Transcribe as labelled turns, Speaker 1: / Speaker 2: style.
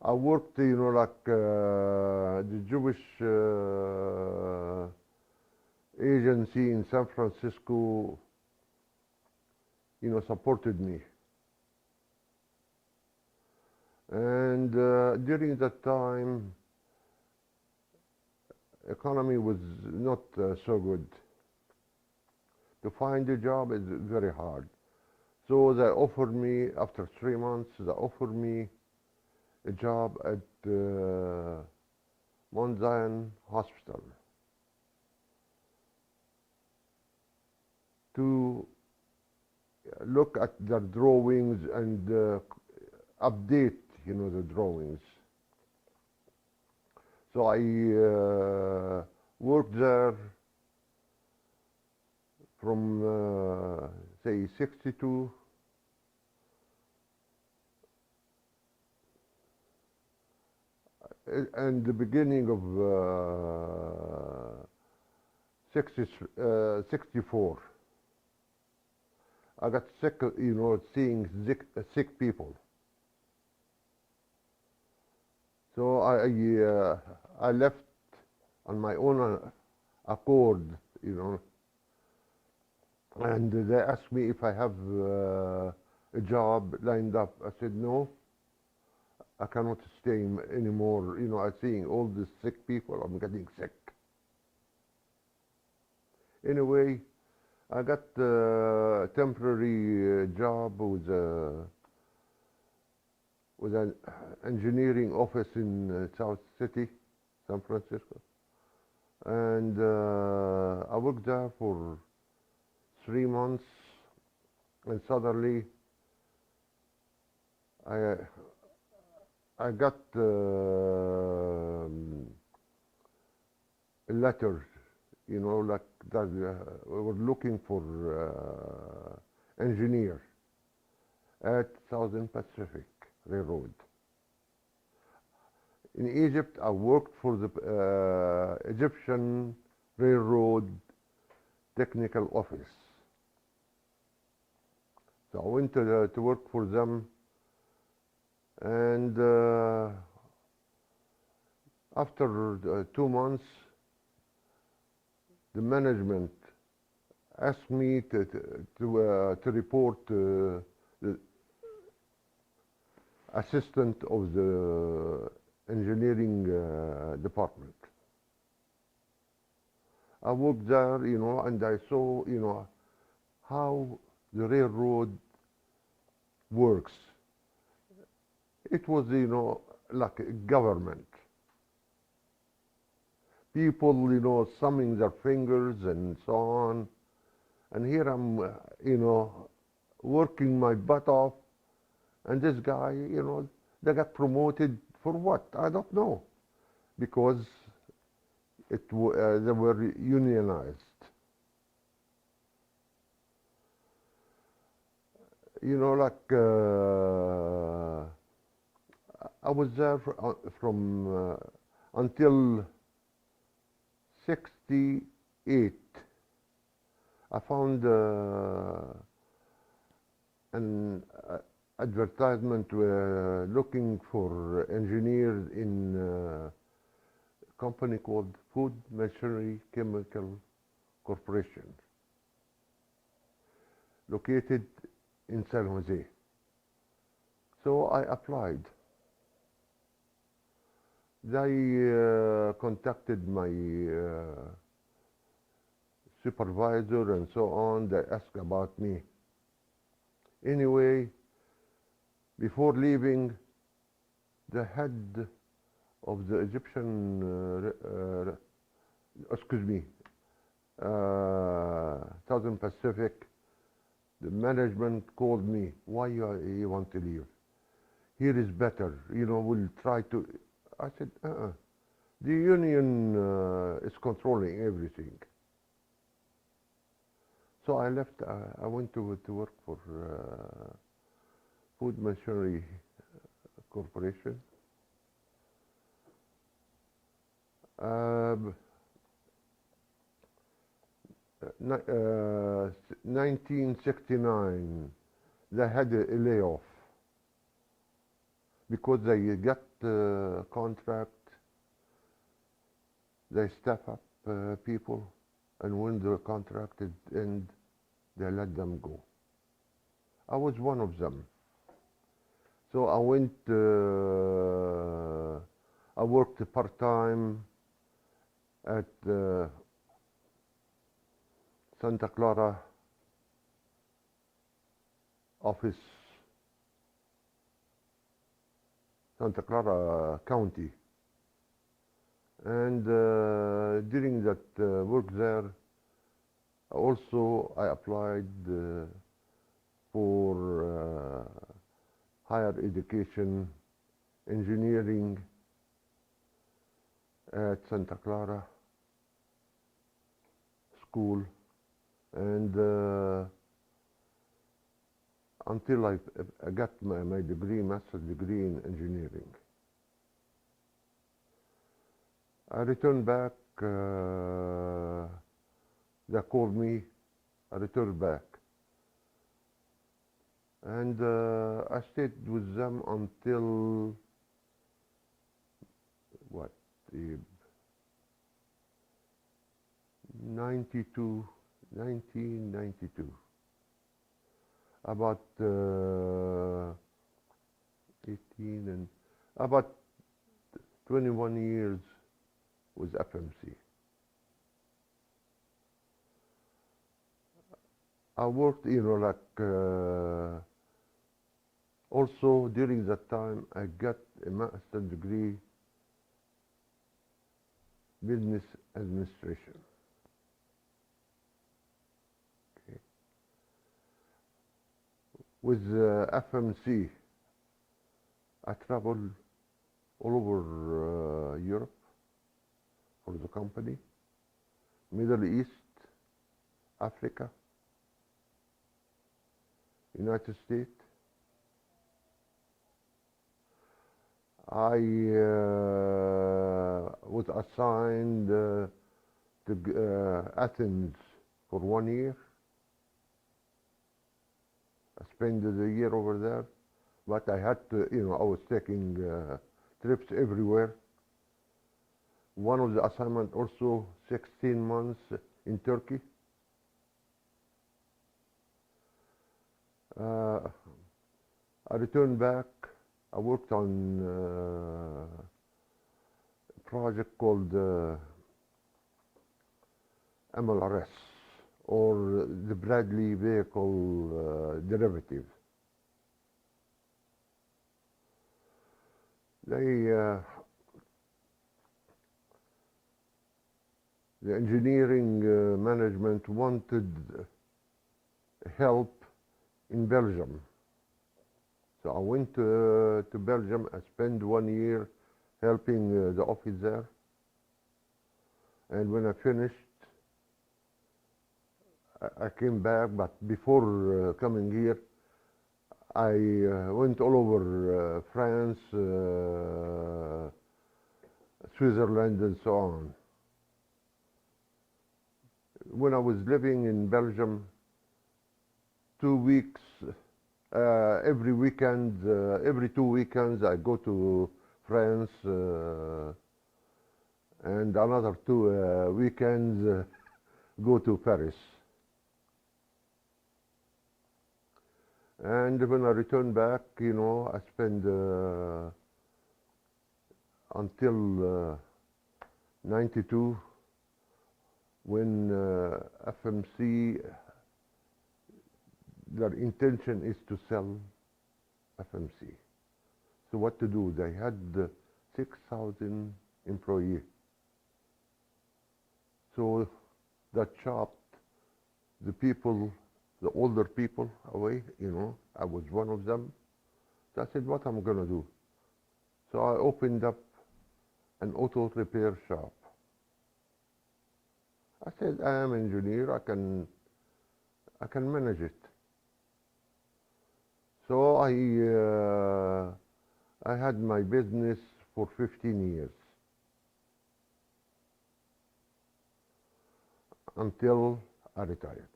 Speaker 1: I worked, like the Jewish agency in San Francisco, supported me. And during that time, economy was not so good. To find a job is very hard. So they offered me, after 3 months, they offered me a job at Mount Zion Hospital to look at their drawings and update, the drawings. So I worked there from, say, 62 and the beginning of 64. I got sick, seeing sick people. So I left on my own accord, and they asked me if I have a job lined up. I said no. I cannot stay anymore. I'm seeing all these sick people. I'm getting sick. Anyway, I got a temporary job with an engineering office in South City, San Francisco. And I worked there for 3 months, and suddenly I got a letter, like that we were looking for engineer at Southern Pacific Railroad. In Egypt, I worked for the Egyptian Railroad Technical Office. So I went to work for them, and after 2 months, the management asked me to report the assistant of the engineering department. I worked there, and I saw, how the railroad works. It was, like a government. People, summing their fingers and so on. And here I'm, working my butt off. And this guy, they got promoted for what? I don't know. Because they were unionized. Like I was there from until 68. I found an advertisement looking for engineers in a company called Food Machinery Chemical Corporation, located in San Jose. So I applied. They contacted my supervisor and so on. They asked about me. Anyway, before leaving, the head of the Egyptian, Southern Pacific, the management called me. Why you want to leave? Here is better. We'll try to. I said, The union is controlling everything. So I left. I went to work for Food Machinery Corporation. 1969, they had a layoff. because they get contract, they staff up people, and when the contract is end, they let them go. I was one of them. So I went, I worked part-time at Santa Clara office, Santa Clara County. And during that work there, also I applied for higher education, engineering at Santa Clara School, and until I got my degree, master's degree in engineering. I returned back, they called me, I returned back. And I stayed with them until, what, 1992. About 18 and about 21 years with FMC. I worked, like, also during that time I got a master's degree, business administration. Okay. With FMC, I traveled all over Europe for the company, Middle East, Africa, United States. I was assigned to Athens for 1 year. I spent the year over there, but I had to, I was taking trips everywhere. One of the assignments also 16 months in Turkey. I returned back. I worked on a project called MLRS, or the Bradley Vehicle Derivative. The engineering management wanted help in Belgium. So I went to Belgium. I spent 1 year helping the office there. And when I finished, I came back, but before coming here, I went all over France, Switzerland, and so on. When I was living in Belgium, 2 weeks, every weekend, every 2 weekends, I go to France, and another 2 weekends go to Paris. And when I returned back, I spent until 92, when FMC, their intention is to sell FMC. So what to do? They had 6,000 employees. So that chopped the people, the older people away, I was one of them. So I said, what am I gonna do? So I opened up an auto repair shop. I said, I am an engineer, I can manage it. So I had my business for 15 years until I retired.